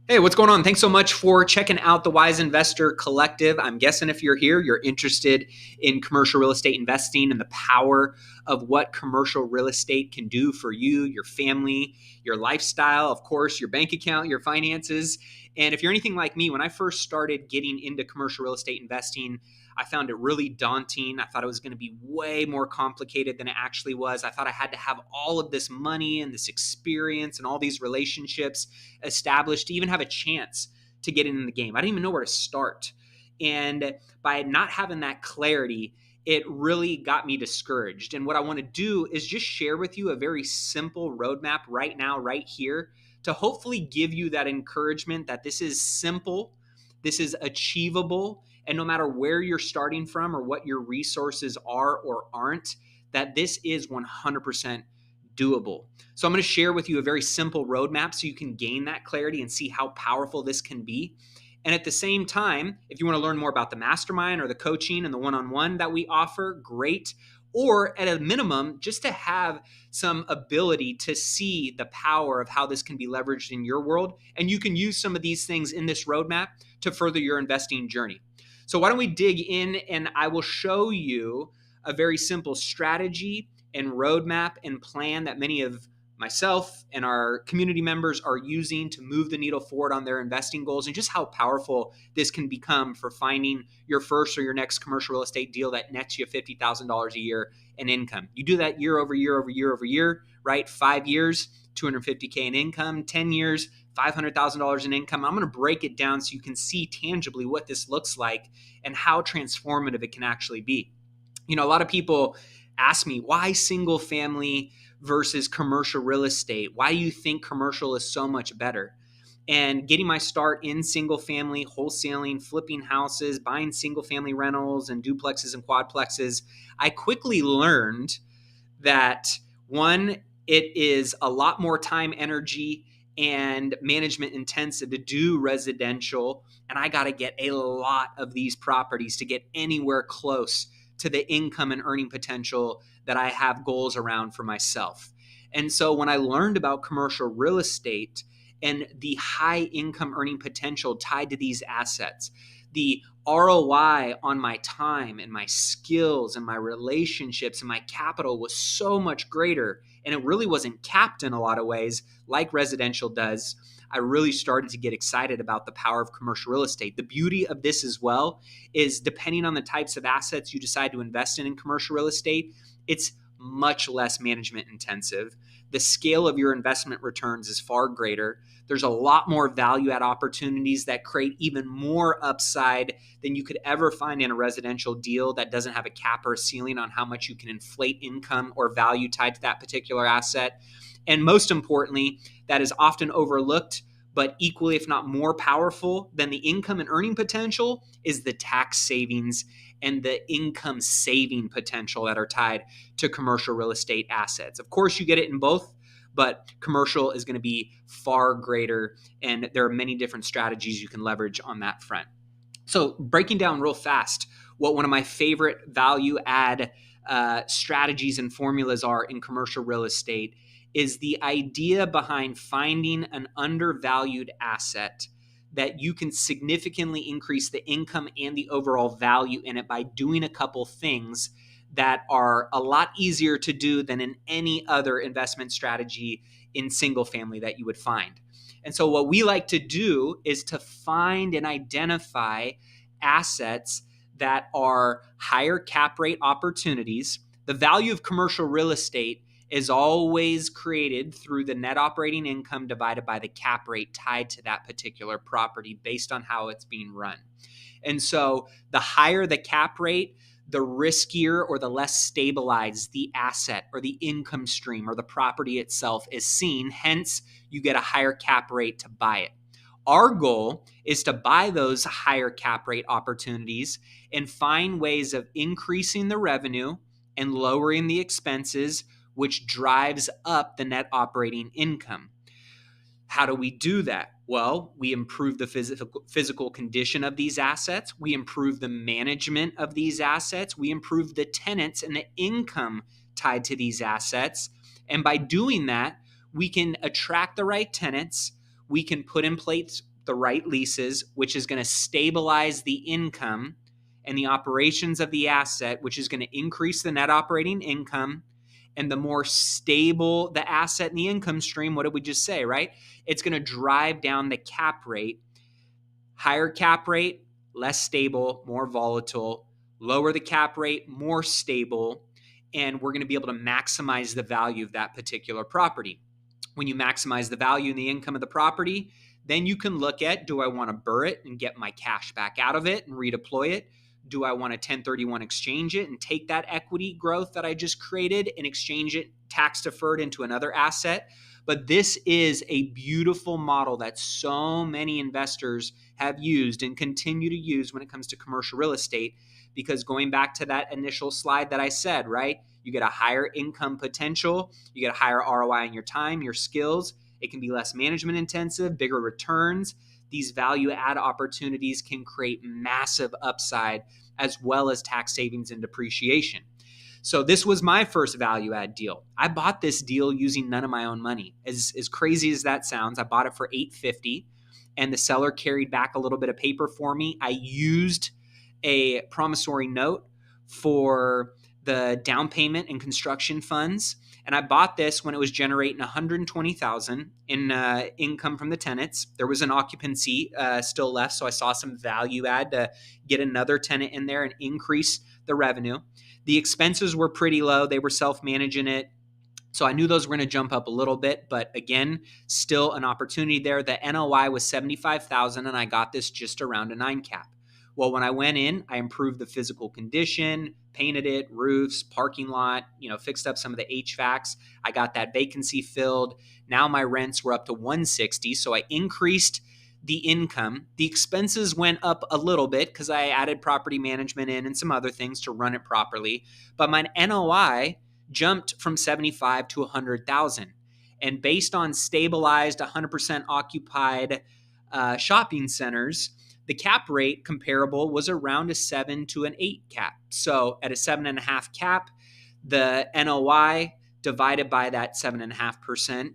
Hey, what's going on? Thanks so much for checking out the Wise Investor Collective. I'm guessing if you're here, you're interested in commercial real estate investing and the power of what commercial real estate can do for you, your family, your lifestyle, of course, your bank account, your finances. And if you're anything like me, when I first started getting into commercial real estate investing, I found it really daunting. I thought it was going to be way more complicated than it actually was. I thought I had to have all of this money and this experience and all these relationships established to even have a chance to get in the game. I didn't even know where to start. And by not having that clarity, it really got me discouraged. And what I want to do is just share with you a very simple roadmap right now, right here, to hopefully give you that encouragement that this is simple, this is achievable, and no matter where you're starting from or what your resources are or aren't, that this is 100% doable. So I'm going to share with you a very simple roadmap so you can gain that clarity and see how powerful this can be. And at the same time, if you want to learn more about the mastermind or the coaching and the one-on-one that we offer, great. Or at a minimum, just to have some ability to see the power of how this can be leveraged in your world. And you can use some of these things in this roadmap to further your investing journey. So why don't we dig in and I will show you a very simple strategy and roadmap and plan that many of myself and our community members are using to move the needle forward on their investing goals, and just how powerful this can become for finding your first or your next commercial real estate deal that nets you $50,000 a year in income. You do that year over year over year over year, right? 5 years, $250K in income, 10 years, $500,000 in income. I'm going to break it down so you can see tangibly what this looks like and how transformative it can actually be. You know, a lot of people ask me, why single family versus commercial real estate? Why do you think commercial is so much better? And getting my start in single family, wholesaling, flipping houses, buying single family rentals and duplexes and quadplexes, I quickly learned that one, it is a lot more time, energy, and management intensive to do residential. And I got to get a lot of these properties to get anywhere close to the income and earning potential that I have goals around for myself. And so when I learned about commercial real estate and the high income earning potential tied to these assets, the ROI on my time and my skills and my relationships and my capital was so much greater. And it really wasn't capped in a lot of ways like residential does. I really started to get excited about the power of commercial real estate. The beauty of this as well is, depending on the types of assets you decide to invest in commercial real estate, it's much less management intensive. The scale of your investment returns is far greater. There's a lot more value add opportunities that create even more upside than you could ever find in a residential deal that doesn't have a cap or a ceiling on how much you can inflate income or value tied to that particular asset. And most importantly, that is often overlooked, but equally, if not more powerful than the income and earning potential, is the tax savings and the income saving potential that are tied to commercial real estate assets. Of course, you get it in both, but commercial is going to be far greater, and there are many different strategies you can leverage on that front. So, breaking down real fast what one of my favorite value add strategies and formulas are in commercial real estate is the idea behind finding an undervalued asset that you can significantly increase the income and the overall value in it by doing a couple things that are a lot easier to do than in any other investment strategy in single family that you would find. And so what we like to do is to find and identify assets that are higher cap rate opportunities. The value of commercial real estate is always created through the net operating income divided by the cap rate tied to that particular property based on how it's being run. And so the higher the cap rate, the riskier or the less stabilized the asset or the income stream or the property itself is seen. Hence, you get a higher cap rate to buy it. Our goal is to buy those higher cap rate opportunities and find ways of increasing the revenue and lowering the expenses, which drives up the net operating income. How do we do that? Well, we improve the physical condition of these assets. We improve the management of these assets. We improve the tenants and the income tied to these assets. And by doing that, we can attract the right tenants. We can put in place the right leases, which is going to stabilize the income and the operations of the asset, which is going to increase the net operating income. And the more stable the asset and the income stream, what did we just say, right? It's going to drive down the cap rate. Higher cap rate, less stable, more volatile. Lower the cap rate, more stable. And we're going to be able to maximize the value of that particular property. When you maximize the value and the income of the property, then you can look at, do I want to BRRRR it and get my cash back out of it and redeploy it? Do I want to 1031 exchange it and take that equity growth that I just created and exchange it tax deferred into another asset? But this is a beautiful model that so many investors have used and continue to use when it comes to commercial real estate, because going back to that initial slide that I said, right? You get a higher income potential, you get a higher ROI on your time, your skills. It can be less management intensive, bigger returns. These value add opportunities can create massive upside as well as tax savings and depreciation. So this was my first value add deal. I bought this deal using none of my own money. As crazy as that sounds, I bought it for $850 and the seller carried back a little bit of paper for me. I used a promissory note for the down payment and construction funds. And I bought this when it was generating $120,000 in income from the tenants. There was an occupancy still left, so I saw some value add to get another tenant in there and increase the revenue. The expenses were pretty low. They were self-managing it. So I knew those were going to jump up a little bit, but again, still an opportunity there. The NOI was $75,000 and I got this just around a 9 cap. Well, when I went in, I improved the physical condition, painted it, roofs, parking lot, fixed up some of the HVACs. I got that vacancy filled. Now my rents were up to $160. So I increased the income. The expenses went up a little bit because I added property management in and some other things to run it properly. But my NOI jumped from 75 to 100,000. And based on stabilized 100% occupied shopping centers, the cap rate comparable was around a 7 to an 8 cap. So at a 7.5 cap, the NOI divided by that 7.5%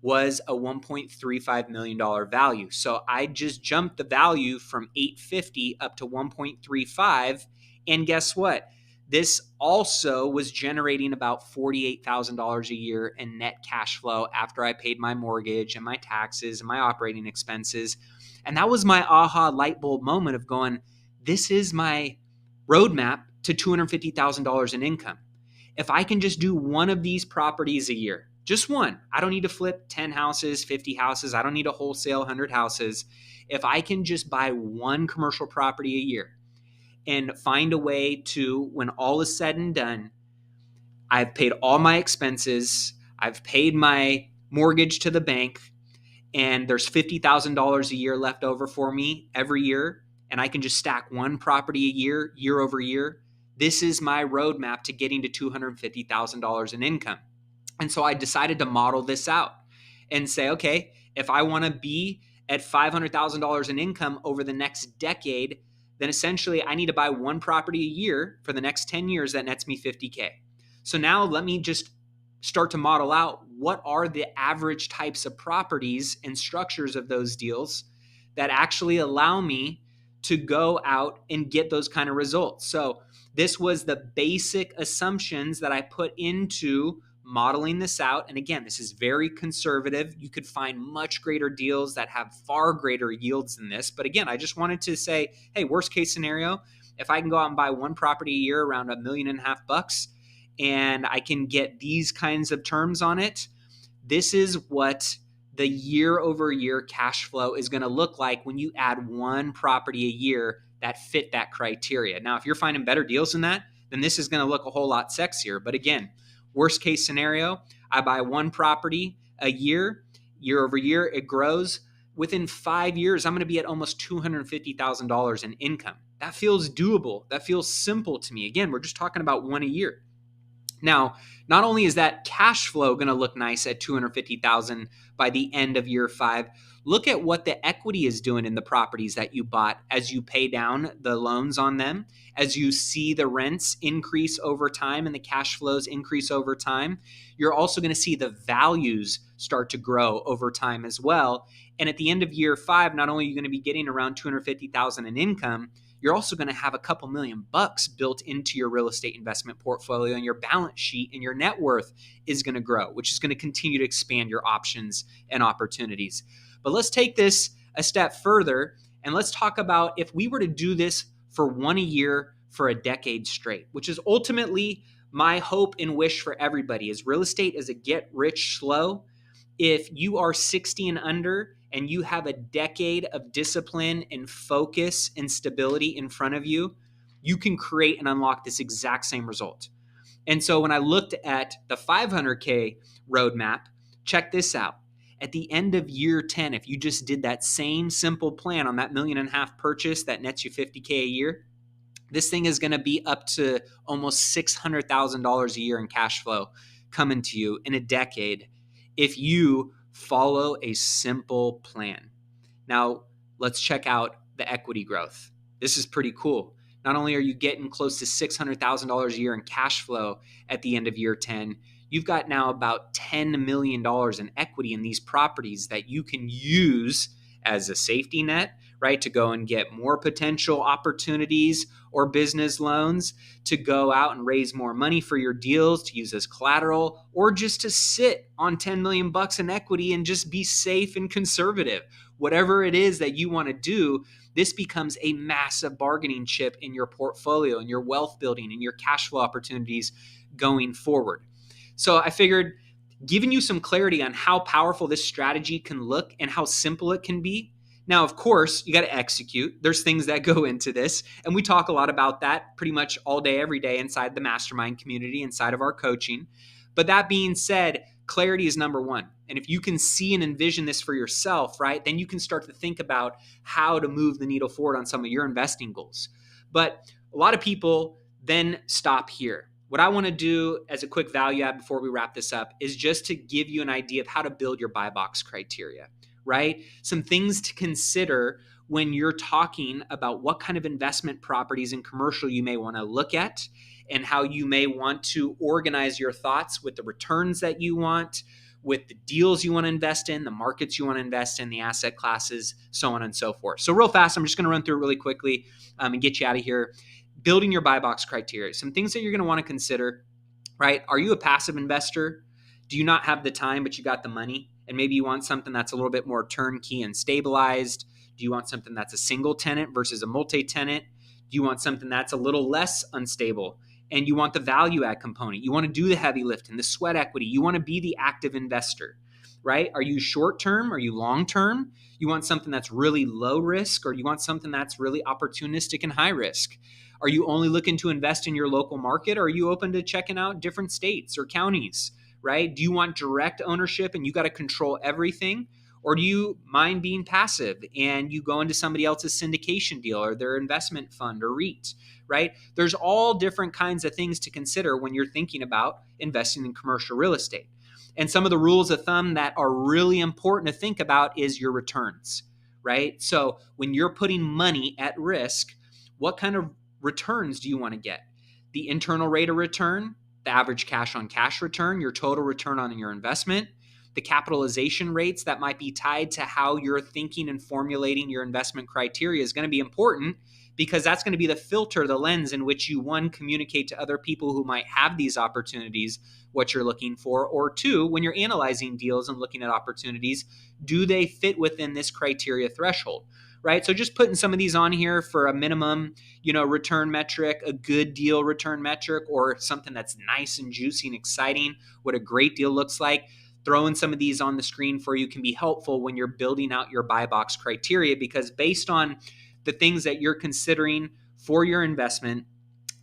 was a $1.35 million value. So I just jumped the value from $850 up to $1.35. And guess what? This also was generating about $48,000 a year in net cash flow after I paid my mortgage and my taxes and my operating expenses. And that was my aha light bulb moment of going, this is my roadmap to $250,000 in income. If I can just do one of these properties a year, just one, I don't need to flip 10 houses, 50 houses. I don't need to wholesale 100 houses. If I can just buy one commercial property a year and find a way to, when all is said and done, I've paid all my expenses, I've paid my mortgage to the bank, and there's $50,000 a year left over for me every year, and I can just stack one property a year, year over year. This is my roadmap to getting to $250,000 in income. And so I decided to model this out and say, okay, if I want to be at $500,000 in income over the next decade, then essentially I need to buy one property a year for the next 10 years that nets me $50K. So now let me just start to model out what are the average types of properties and structures of those deals that actually allow me to go out and get those kind of results. So this was the basic assumptions that I put into modeling this out. And again, this is very conservative. You could find much greater deals that have far greater yields than this. But again, I just wanted to say, hey, worst case scenario, if I can go out and buy one property a year around $1.5 million and I can get these kinds of terms on it, this is what the year over year cash flow is going to look like when you add one property a year that fit that criteria. Now, if you're finding better deals than that, then this is going to look a whole lot sexier. But again, worst case scenario, I buy one property a year, year over year, it grows. Within 5 years, I'm going to be at almost $250,000 in income. That feels doable. That feels simple to me. Again, we're just talking about one a year. Now, not only is that cash flow going to look nice at 250,000 by the end of year 5, look at what the equity is doing in the properties that you bought as you pay down the loans on them, as you see the rents increase over time and the cash flows increase over time. You're also going to see the values start to grow over time as well. And at the end of year 5, not only are you going to be getting around 250,000 in income, you're also going to have a couple $1,000,000 built into your real estate investment portfolio, and your balance sheet and your net worth is going to grow, which is going to continue to expand your options and opportunities. But let's take this a step further, and let's talk about if we were to do this for one a year for a decade straight, which is ultimately my hope and wish for everybody. Is real estate is a get rich slow. If you are 60 and under and you have a decade of discipline and focus and stability in front of you, you can create and unlock this exact same result. And so when I looked at the 500K roadmap, check this out. At the end of year 10, if you just did that same simple plan on that $1.5 million purchase that nets you $50K a year, this thing is going to be up to almost $600,000 a year in cash flow coming to you in a decade if you follow a simple plan. Now, let's check out the equity growth. This is pretty cool. Not only are you getting close to $600,000 a year in cash flow at the end of year 10, you've got now about $10 million in equity in these properties that you can use as a safety net, right? To go and get more potential opportunities or business loans, to go out and raise more money for your deals, to use as collateral, or just to sit on 10 million bucks in equity and just be safe and conservative. Whatever it is that you want to do, this becomes a massive bargaining chip in your portfolio and your wealth building and your cash flow opportunities going forward. So I figured giving you some clarity on how powerful this strategy can look and how simple it can be. Now, of course, you got to execute. There's things that go into this, and we talk a lot about that pretty much all day, every day inside the mastermind community, inside of our coaching. But that being said, clarity is number one. And if you can see and envision this for yourself, right, then you can start to think about how to move the needle forward on some of your investing goals. But a lot of people then stop here. What I want to do as a quick value add before we wrap this up is just to give you an idea of how to build your buy box criteria, right? Some things to consider when you're talking about what kind of investment properties and commercial you may want to look at, and how you may want to organize your thoughts with the returns that you want, with the deals you want to invest in, the markets you want to invest in, the asset classes, so on and so forth. So real fast, I'm just going to run through it really quickly and get you out of here. Building your buy box criteria. Some things that you're going to want to consider, right? Are you a passive investor? Do you not have the time, but you got the money? And maybe you want something that's a little bit more turnkey and stabilized. Do you want something that's a single tenant versus a multi-tenant? Do you want something that's a little less unstable? And you want the value add component. You want to do the heavy lifting, the sweat equity. You want to be the active investor, right? Are you short term? Are you long term? You want something that's really low risk, or you want something that's really opportunistic and high risk? Are you only looking to invest in your local market, or are you open to checking out different states or counties, right? Do you want direct ownership and you got to control everything? Or do you mind being passive and you go into somebody else's syndication deal or their investment fund or REIT, right? There's all different kinds of things to consider when you're thinking about investing in commercial real estate. And some of the rules of thumb that are really important to think about is your returns, right? So when you're putting money at risk, what kind of returns do you want to get? The internal rate of return, the average cash on cash return, your total return on your investment, the capitalization rates that might be tied to how you're thinking and formulating your investment criteria is going to be important, because that's going to be the filter, the lens in which you, one, communicate to other people who might have these opportunities what you're looking for, or two, when you're analyzing deals and looking at opportunities, do they fit within this criteria threshold? Right? So just putting some of these on here for a minimum, return metric, a good deal return metric, or something that's nice and juicy and exciting, what a great deal looks like. Throwing some of these on the screen for you can be helpful when you're building out your buy box criteria, because based on the things that you're considering for your investment,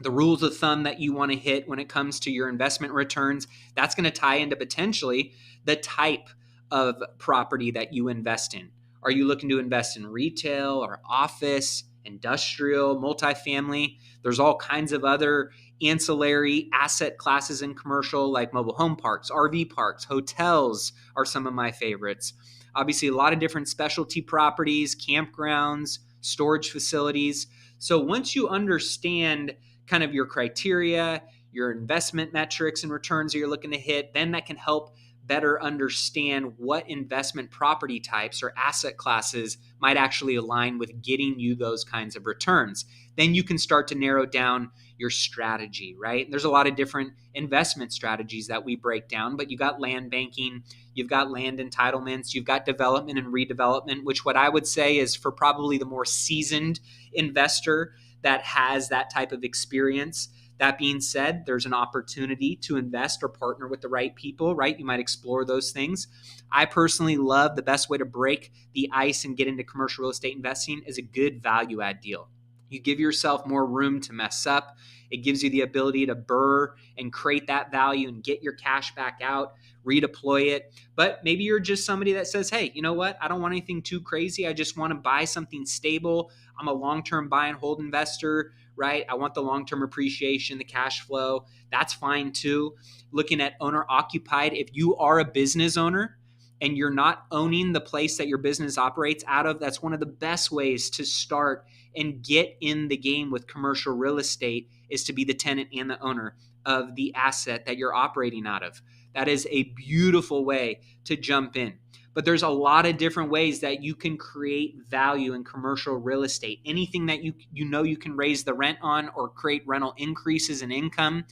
the rules of thumb that you want to hit when it comes to your investment returns, that's going to tie into potentially the type of property that you invest in. Are you looking to invest in retail or office, industrial, multifamily? There's all kinds of other ancillary asset classes in commercial like mobile home parks, RV parks, hotels are some of my favorites. Obviously, a lot of different specialty properties, campgrounds, storage facilities. So once you understand kind of your criteria, your investment metrics and returns that you're looking to hit, then that can help better understand what investment property types or asset classes might actually align with getting you those kinds of returns. Then you can start to narrow down your strategy, right? There's a lot of different investment strategies that we break down, but you got land banking, you've got land entitlements, you've got development and redevelopment, which what I would say is for probably the more seasoned investor that has that type of experience. That being said, there's an opportunity to invest or partner with the right people, right? You might explore those things. I personally love the best way to break the ice and get into commercial real estate investing is a good value add deal. You give yourself more room to mess up. It gives you the ability to burr and create that value and get your cash back out, redeploy it. But maybe you're just somebody that says, hey, you know what? I don't want anything too crazy. I just want to buy something stable. I'm a long-term buy and hold investor, right? I want the long-term appreciation, the cash flow. That's fine too. Looking at owner occupied, if you are a business owner and you're not owning the place that your business operates out of, that's one of the best ways to start and get in the game with commercial real estate is to be the tenant and the owner of the asset that you're operating out of. That is a beautiful way to jump in. But there's a lot of different ways that you can create value in commercial real estate. Anything that you know you can raise the rent on or create rental increases in income,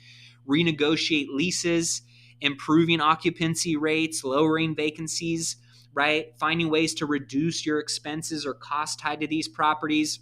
renegotiate leases, improving occupancy rates, lowering vacancies, right? Finding ways to reduce your expenses or costs tied to these properties,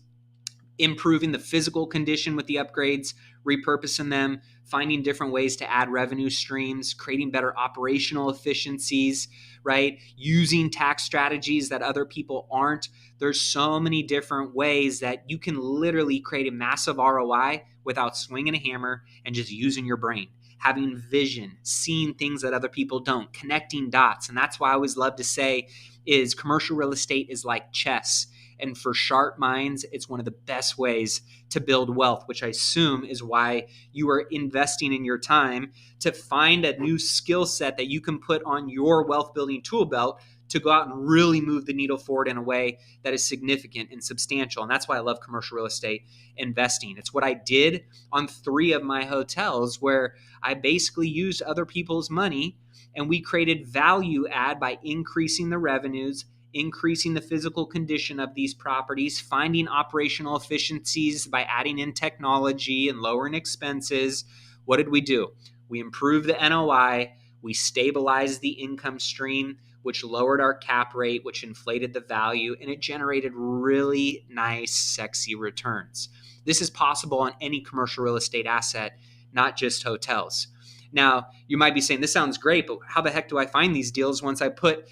improving the physical condition with the upgrades, repurposing them, finding different ways to add revenue streams, creating better operational efficiencies, right? Using tax strategies that other people aren't. There's so many different ways that you can literally create a massive ROI without swinging a hammer and just using your brain. Having vision, seeing things that other people don't, connecting dots. And that's why I always love to say is commercial real estate is like chess. And for sharp minds, it's one of the best ways to build wealth, which I assume is why you are investing in your time to find a new skill set that you can put on your wealth building tool belt to go out and really move the needle forward in a way that is significant and substantial. And that's why I love commercial real estate investing. It's what I did on 3 of my hotels where I basically used other people's money and we created value add by increasing the revenues, increasing the physical condition of these properties, finding operational efficiencies by adding in technology and lowering expenses. What did we do? We improved the NOI, we stabilized the income stream, which lowered our cap rate, which inflated the value, and it generated really nice, sexy returns. This is possible on any commercial real estate asset, not just hotels. Now, you might be saying, this sounds great, but how the heck do I find these deals once I put,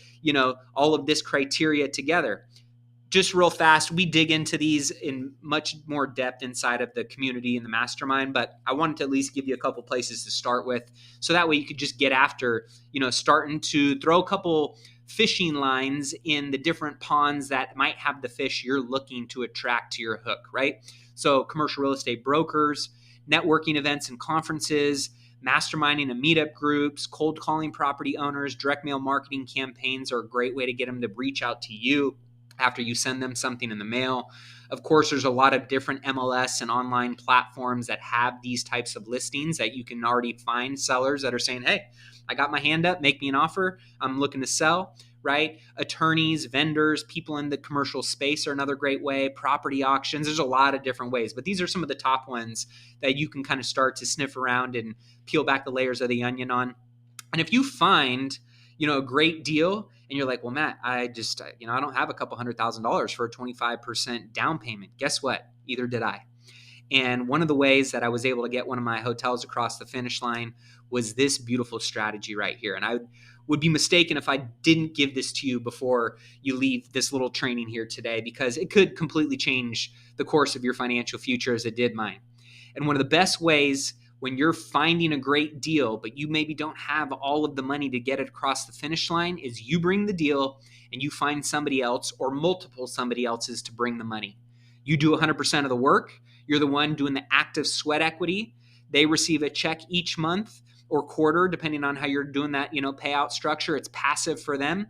all of this criteria together? Just real fast, we dig into these in much more depth inside of the community and the mastermind, but I wanted to at least give you a couple places to start with. So that way you could just get after, starting to throw a couple fishing lines in the different ponds that might have the fish you're looking to attract to your hook, right? So commercial real estate brokers, networking events and conferences, masterminding and meetup groups, cold calling property owners, direct mail marketing campaigns are a great way to get them to reach out to you after you send them something in the mail. Of course, there's a lot of different MLS and online platforms that have these types of listings that you can already find sellers that are saying, hey, I got my hand up, make me an offer, I'm looking to sell, right? Attorneys, vendors, people in the commercial space are another great way. Property auctions, there's a lot of different ways, but these are some of the top ones that you can kind of start to sniff around and peel back the layers of the onion on. And if you find, a great deal and you're like, well, Matt, I just, I don't have a couple $100,000 for a 25% down payment. Guess what? Either did I. And one of the ways that I was able to get one of my hotels across the finish line was this beautiful strategy right here. And I would be mistaken if I didn't give this to you before you leave this little training here today, because it could completely change the course of your financial future as it did mine. And one of the best ways when you're finding a great deal, but you maybe don't have all of the money to get it across the finish line, is you bring the deal and you find somebody else or multiple somebody else's to bring the money. You do 100% of the work. You're the one doing the active sweat equity. They receive a check each month or quarter, depending on how you're doing that, payout structure. It's passive for them.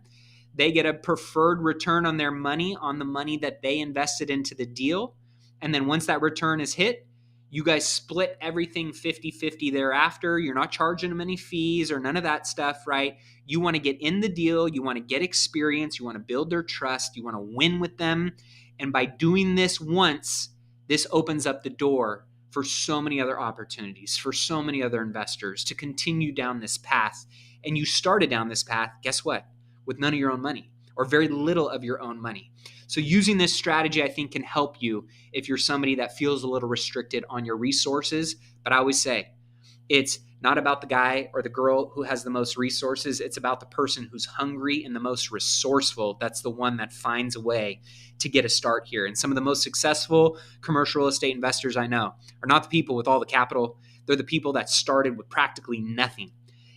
They get a preferred return on their money, on the money that they invested into the deal. And then once that return is hit, you guys split everything 50-50 thereafter. You're not charging them any fees or none of that stuff, right? You want to get in the deal. You want to get experience. You want to build their trust. You want to win with them. And by doing this once, this opens up the door for so many other opportunities, for so many other investors to continue down this path. And you started down this path, guess what? With none of your own money or very little of your own money. So using this strategy, I think, can help you if you're somebody that feels a little restricted on your resources. But I always say, it's not about the guy or the girl who has the most resources. It's about the person who's hungry and the most resourceful. That's the one that finds a way to get a start here. And some of the most successful commercial real estate investors I know are not the people with all the capital. They're the people that started with practically nothing.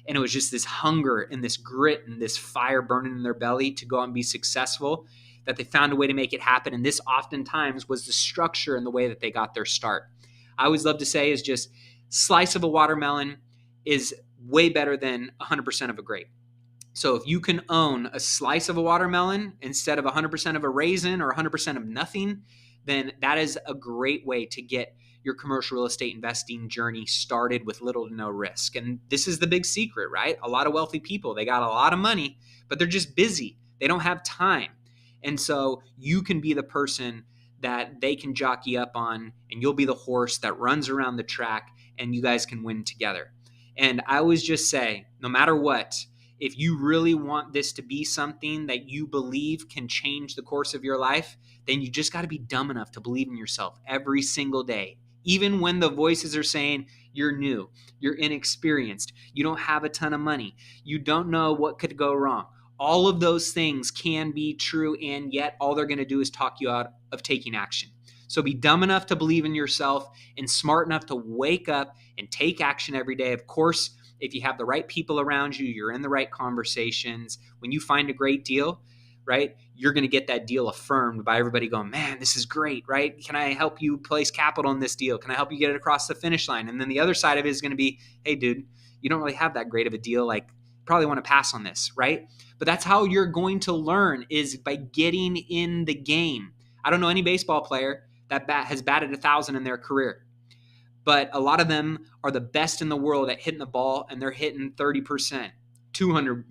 And it was just this hunger and this grit and this fire burning in their belly to go out and be successful, that they found a way to make it happen. And this oftentimes was the structure and the way that they got their start. I always love to say is just slice of a watermelon is way better than 100% of a grape. So if you can own a slice of a watermelon instead of 100% of a raisin or 100% of nothing, then that is a great way to get your commercial real estate investing journey started with little to no risk. And this is the big secret, right? A lot of wealthy people, they got a lot of money, but they're just busy. They don't have time. And so you can be the person that they can jockey up on, and you'll be the horse that runs around the track, and you guys can win together. And I always just say, no matter what, if you really want this to be something that you believe can change the course of your life, then you just got to be dumb enough to believe in yourself every single day. Even when the voices are saying you're new, you're inexperienced, you don't have a ton of money, you don't know what could go wrong. All of those things can be true, and yet all they're going to do is talk you out of taking action. So be dumb enough to believe in yourself and smart enough to wake up and take action every day. Of course, if you have the right people around you, you're in the right conversations, when you find a great deal, right, you're going to get that deal affirmed by everybody going, man, this is great, right? Can I help you place capital in this deal? Can I help you get it across the finish line? And then the other side of it is going to be, hey, dude, you don't really have that great of a deal. Like, probably want to pass on this, right? But that's how you're going to learn, is by getting in the game. I don't know any baseball player that has batted 1,000 in their career, but a lot of them are the best in the world at hitting the ball, and they're hitting 30%, 200,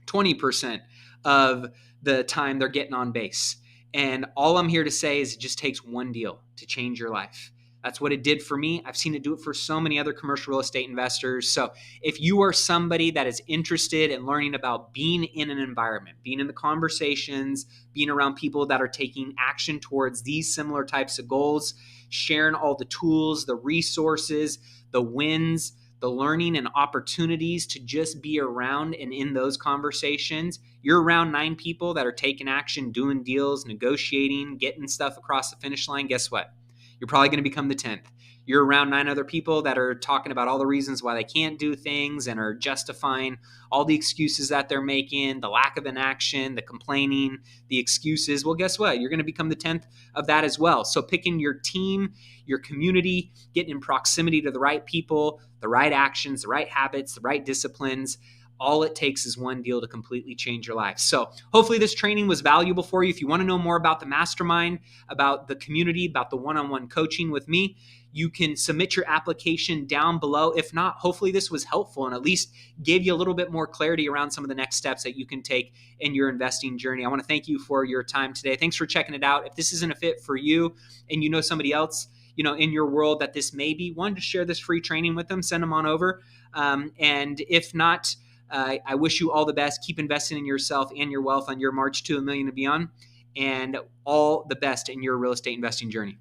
20% of the time they're getting on base. And all I'm here to say is it just takes one deal to change your life. That's what it did for me. I've seen it do it for so many other commercial real estate investors. So if you are somebody that is interested in learning about being in an environment, being in the conversations, being around people that are taking action towards these similar types of goals, sharing all the tools, the resources, the wins, the learning and opportunities to just be around and in those conversations, you're around 9 people that are taking action, doing deals, negotiating, getting stuff across the finish line. Guess what? You're probably going to become the 10th. You're around 9 other people that are talking about all the reasons why they can't do things and are justifying all the excuses that they're making, the lack of inaction, the complaining, the excuses. Well, guess what? You're going to become the 10th of that as well. So picking your team, your community, getting in proximity to the right people, the right actions, the right habits, the right disciplines, all it takes is one deal to completely change your life. So hopefully this training was valuable for you. If you want to know more about the mastermind, about the community, about the one-on-one coaching with me, you can submit your application down below. If not, hopefully this was helpful and at least gave you a little bit more clarity around some of the next steps that you can take in your investing journey. I want to thank you for your time today. Thanks for checking it out. If this isn't a fit for you and you know somebody else, in your world that this may be, wanted to share this free training with them, send them on over. And if not, I wish you all the best. Keep investing in yourself and your wealth on your march to $1 million and beyond, and all the best in your real estate investing journey.